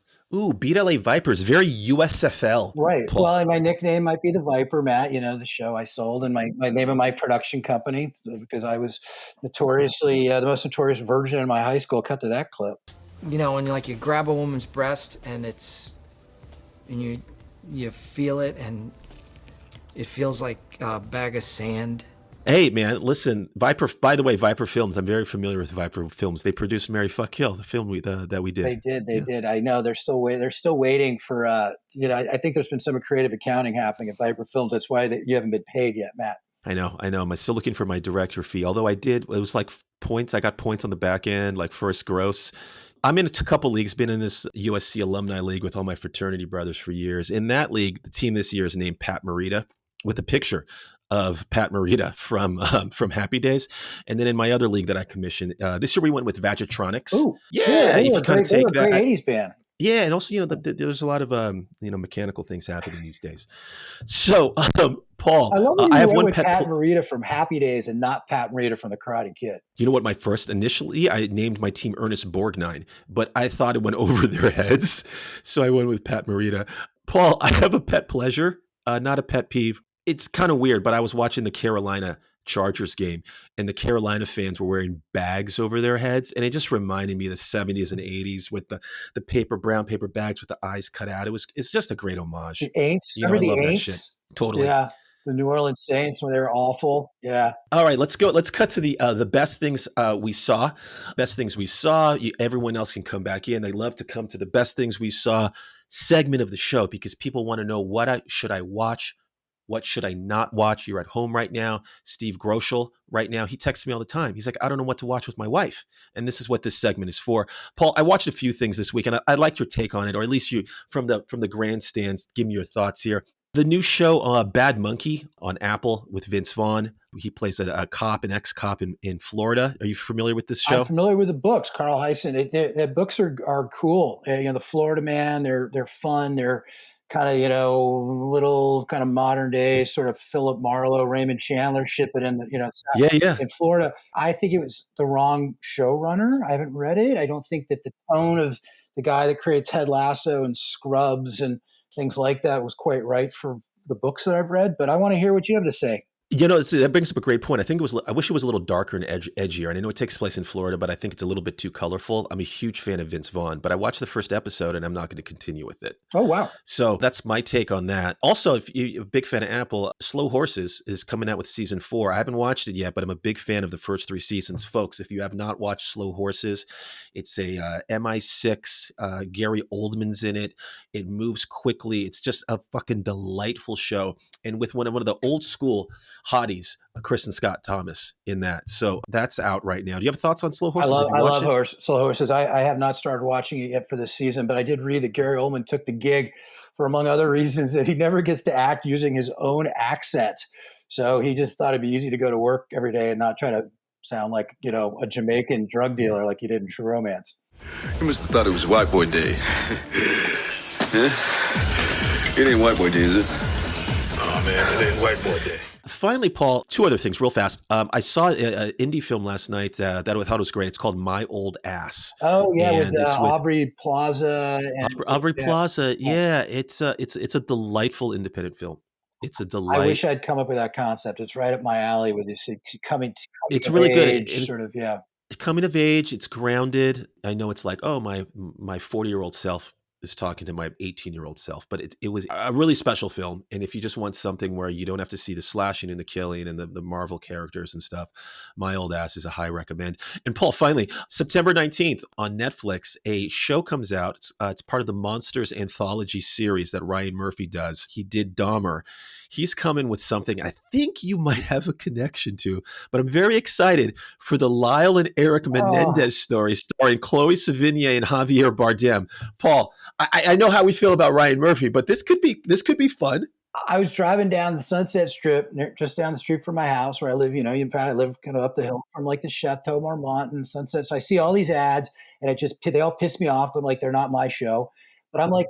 Beat LA Vipers. Very USFL. Right. Paul. Well, my nickname might be the Viper, Matt, the show I sold, and my name of my production company, because I was notoriously the most notorious virgin in my high school. Cut to that clip. When you grab a woman's breast and you feel it and it feels like a bag of sand. Hey, man, listen, Viper, by the way, Viper Films, I'm very familiar with Viper Films. They produced Mary Fuck Kill, the film that we did. They did. I know they're still waiting for, I think there's been some creative accounting happening at Viper Films. That's why you haven't been paid yet, Matt. I know. I'm still looking for my director fee. Although it was like points. I got points on the back end, like first gross. I'm in a couple leagues, been in this USC alumni league with all my fraternity brothers for years. In that league, the team this year is named Pat Morita, with a picture of Pat Morita from Happy Days. And then in my other league that I commissioned, this year we went with Vagitronics. Ooh, yeah, if you kind of take that. Great 80s band. Yeah, and also, there's a lot of mechanical things happening these days. So, Paul, I love I have one one Pat Morita from Happy Days and not Pat Morita from The Karate Kid. You know what? Initially, I named my team Ernest Borgnine, but I thought it went over their heads, so I went with Pat Morita. Paul, I have a pet pleasure, not a pet peeve. It's kind of weird, but I was watching the Carolina Chargers game and the Carolina fans were wearing bags over their heads. And it just reminded me of the 70s and 80s with the brown paper bags with the eyes cut out. It's just a great homage. The Aints. I love that shit. Totally. Yeah. The New Orleans Saints when they were awful. Yeah. All right, let's go. Let's cut to the best things we saw. Best things we saw. Everyone else can come back in. They love to come to the best things we saw segment of the show because people want to know should I watch? What should I not watch? You're at home right now. Steve Groschel right now, he texts me all the time. He's like, I don't know what to watch with my wife. And this is what this segment is for. Paul, I watched a few things this week, and I'd like your take on it, or at least you from the grandstands, give me your thoughts here. The new show, Bad Monkey on Apple with Vince Vaughn. He plays a cop, an ex-cop in Florida. Are you familiar with this show? I'm familiar with the books, Carl Hyson. The books are cool. The Florida Man, they're fun. They're kind of, little kind of modern day sort of Philip Marlowe, Raymond Chandler ship it in, in Florida. I think it was the wrong showrunner. I haven't read it. I don't think that the tone of the guy that creates Ted Lasso and Scrubs and things like that was quite right for the books that I've read, but I want to hear what you have to say. That brings up a great point. I wish it was a little darker and edgier. And I know it takes place in Florida, but I think it's a little bit too colorful. I'm a huge fan of Vince Vaughn, but I watched the first episode and I'm not going to continue with it. Oh, wow. So that's my take on that. Also, if you're a big fan of Apple, Slow Horses is coming out with season 4. I haven't watched it yet, but I'm a big fan of the first 3 seasons. Folks, if you have not watched Slow Horses, it's a MI6. Gary Oldman's in it. It moves quickly. It's just a fucking delightful show. And with one of the old school hotties, Kristen Scott Thomas in that. So that's out right now. Do you have thoughts on Slow Horses? I love Slow Horses. I have not started watching it yet for this season, but I did read that Gary Oldman took the gig for, among other reasons, that he never gets to act using his own accent. So he just thought it'd be easy to go to work every day and not try to sound like, a Jamaican drug dealer like he did in True Romance. You must have thought it was White Boy Day. Huh? It ain't White Boy Day, is it? Oh, man, it ain't White Boy Day. Finally, Paul, 2 other things real fast. I saw an indie film last night that I thought was great. It's called My Old Ass. Oh, yeah, with Aubrey Plaza. Aubrey Plaza, yeah. It's a delightful independent film. It's a I delight. wish I'd come up with that concept. It's right up my alley with this coming It's of really good. age, sort of, yeah. Coming of age, it's grounded. I know it's like, oh, my 40-year-old self is talking to my 18-year-old self, but it was a really special film. And if you just want something where you don't have to see the slashing and the killing and the Marvel characters and stuff, My Old Ass is a high recommend. And Paul, finally, September 19th on Netflix, a show comes out. It's part of the Monsters Anthology series that Ryan Murphy does. He did Dahmer. He's coming with something I think you might have a connection to, but I'm very excited for the Lyle and Eric Menendez story starring Chloe Sevigny and Javier Bardem. Paul, I know how we feel about Ryan Murphy, but this could be fun. I was driving down the Sunset Strip, just down the street from my house where I live. I live kind of up the hill from like the Chateau Marmont and Sunset. So I see all these ads, and they all piss me off. I'm like, they're not my show. But I'm like,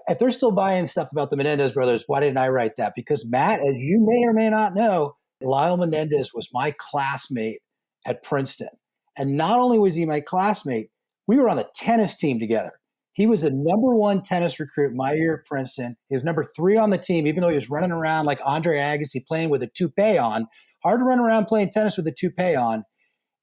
if they're still buying stuff about the Menendez brothers, why didn't I write that? Because Matt, as you may or may not know, Lyle Menendez was my classmate at Princeton. And not only was he my classmate, we were on the tennis team together. He was the number 1 tennis recruit my year at Princeton. He was number 3 on the team, even though he was running around like Andre Agassi playing with a toupee on. Hard to run around playing tennis with a toupee on.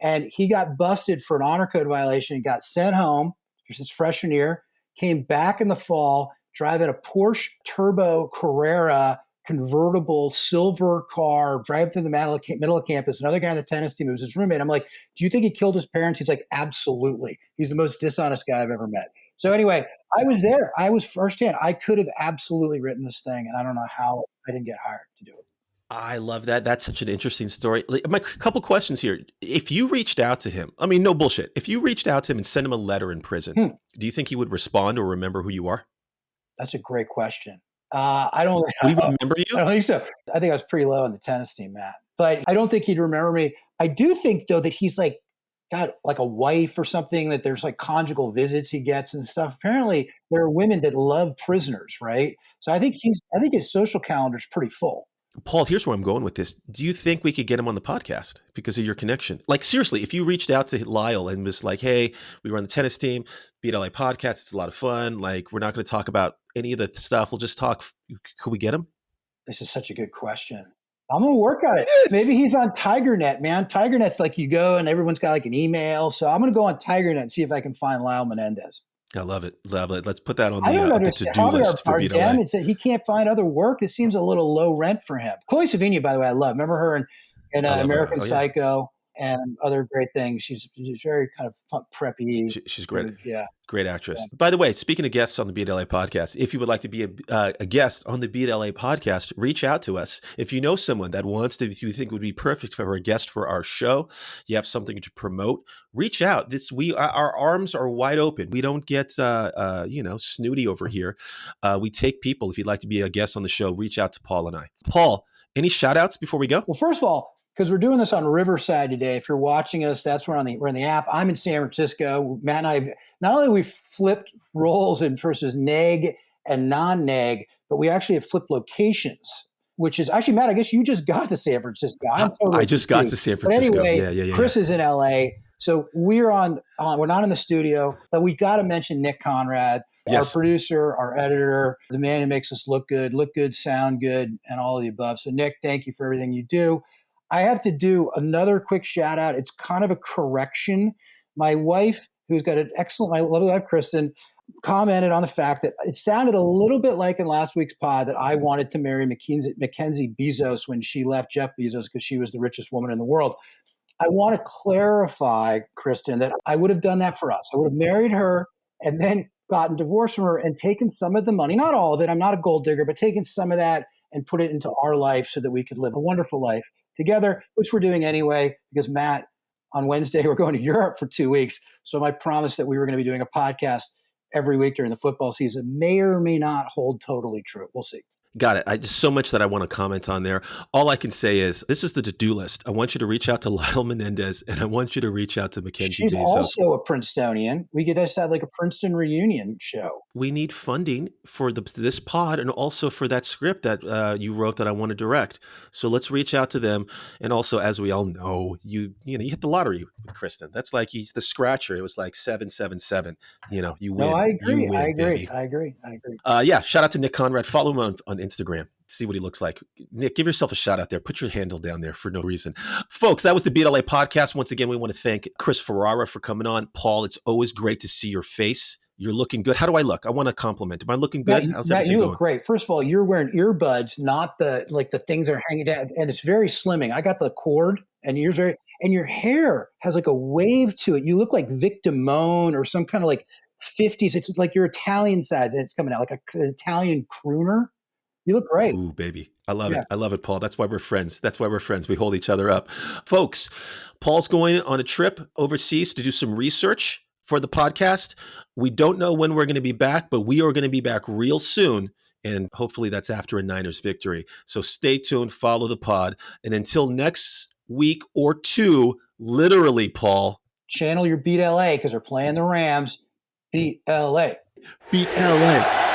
And he got busted for an honor code violation, got sent home for his freshman year, came back in the fall, driving a Porsche Turbo Carrera convertible silver car, driving through the middle of campus. Another guy on the tennis team, it was his roommate. I'm like, do you think he killed his parents? He's like, absolutely. He's the most dishonest guy I've ever met. So anyway, I was there. I was firsthand. I could have absolutely written this thing, and I don't know how I didn't get hired to do it. I love that. That's such an interesting story. My couple questions here. If you reached out to him, I mean, no bullshit. If you reached out to him and sent him a letter in prison, do you think he would respond or remember who you are? That's a great question. I don't. Would he remember you? I don't think so. I think I was pretty low on the tennis team, Matt. But I don't think he'd remember me. I do think, though, that he's like got like a wife or something, that there's like conjugal visits he gets and stuff. Apparently, there are women that love prisoners, right? So I think his social calendar is pretty full. Paul, here's where I'm going with this. Do you think we could get him on the podcast because of your connection? Like, seriously, if you reached out to Lyle and was like, hey, we run the tennis team, BLA podcast, it's a lot of fun. Like, we're not going to talk about any of the stuff. We'll just talk. Could we get him? This is such a good question. I'm going to work on it. Maybe he's on TigerNet, man. TigerNet's like you go and everyone's got like an email. So I'm going to go on TigerNet and see if I can find Lyle Menendez. I love it. Love it. Let's put that on I don't the understand to-do list for BLA. It's that he can't find other work. It seems a little low rent for him. Chloe Sevigny, by the way, I love. Remember her in American Psycho and other great things. She's very kind of preppy. She's great. Yeah. Great actress. Yeah. By the way, speaking of guests on the BLA podcast, if you would like to be a guest on the BLA podcast, reach out to us. If you know someone that if you think would be perfect for a guest for our show, you have something to promote, reach out. Our arms are wide open. We don't get snooty over here. We take people. If you'd like to be a guest on the show, reach out to Paul and I. Paul, any shout outs before we go? Well, first of all, because we're doing this on Riverside today. If you're watching us, we're in the app. I'm in San Francisco. Matt and I, not only we flipped roles in versus neg and non-neg, but we actually have flipped locations, which is actually, Matt, I guess you just got to San Francisco. I just got to San Francisco. But anyway, yeah. Chris is in LA. So we're not in the studio, but we got to mention Nick Conrad, our producer, our editor, the man who makes us look good, sound good, and all of the above. So Nick, thank you for everything you do. I have to do another quick shout out. It's kind of a correction. My wife, who's got an excellent, my lovely wife, Kristen, commented on the fact that it sounded a little bit like in last week's pod that I wanted to marry Mackenzie Bezos when she left Jeff Bezos because she was the richest woman in the world. I want to clarify, Kristen, that I would have done that for us. I would have married her and then gotten divorced from her and taken some of the money, not all of it, I'm not a gold digger, but taken some of that and put it into our life so that we could live a wonderful life together, which we're doing anyway, because Matt, on Wednesday, we're going to Europe for 2 weeks. So my promise that we were going to be doing a podcast every week during the football season may or may not hold totally true. We'll see. Got it. Just so much that I want to comment on there. All I can say is this is the to-do list. I want you to reach out to Lyle Menendez and I want you to reach out to Mackenzie Bezos. She's also a Princetonian. We could just have like a Princeton reunion show. We need funding for this pod and also for that script that you wrote that I want to direct. So let's reach out to them. And also, as we all know, you hit the lottery with Kristen. That's like the scratcher. It was like 777. You win. No, I agree. You win, I agree. baby. I agree. Yeah. Shout out to Nick Conrad. Follow him on Instagram. see what he looks like. Nick, give yourself a shout out there. Put your handle down there for no reason. Folks, that was the Beat LA podcast. Once again, we want to thank Chris Ferera for coming on. Paul, it's always great to see your face. You're looking good. How do I look? I want to compliment. Am I looking good? How's everything you going? look great. First of all, you're wearing earbuds, not the things that are hanging down, and it's very slimming. I got the cord, and your hair has like a wave to it. You look like Vic Damone or some kind of like 50s. It's like your Italian side that's coming out, like an Italian crooner. You look great. Ooh, baby. I love it. I love it, Paul. That's why we're friends. We hold each other up. Folks, Paul's going on a trip overseas to do some research for the podcast. We don't know when we're going to be back, but we are going to be back real soon. And hopefully that's after a Niners victory. So stay tuned, follow the pod. And until next week or two, literally, Paul, channel your Beat LA because they're playing the Rams. Beat LA. Beat LA.